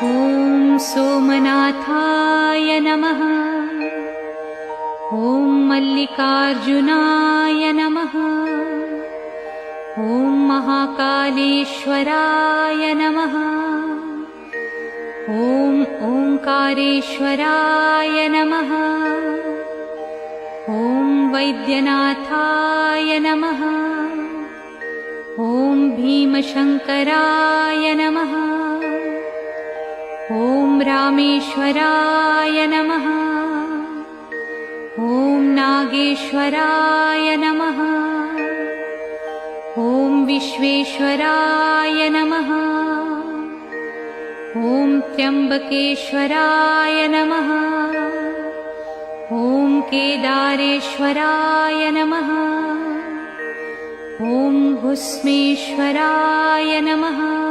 ॐ सोमनाथाय नमः। ॐ मल्लिकार्जुनाय नमः। ॐ महाकालेश्वराय नमः। ॐ ओंकारेश्वराय नमः। ॐ वैद्यनाथाय नमः। ॐ भीमशंकराय नमः। ॐ रामेश्वराय नमः। ॐ नागेश्वराय नमः। ॐ विश्वेश्वराय नमः। ॐ त्र्यंबकेश्वराय नमः। ॐ केदारेश्वराय नमः। ॐ भुस्मेश्वराय नमः।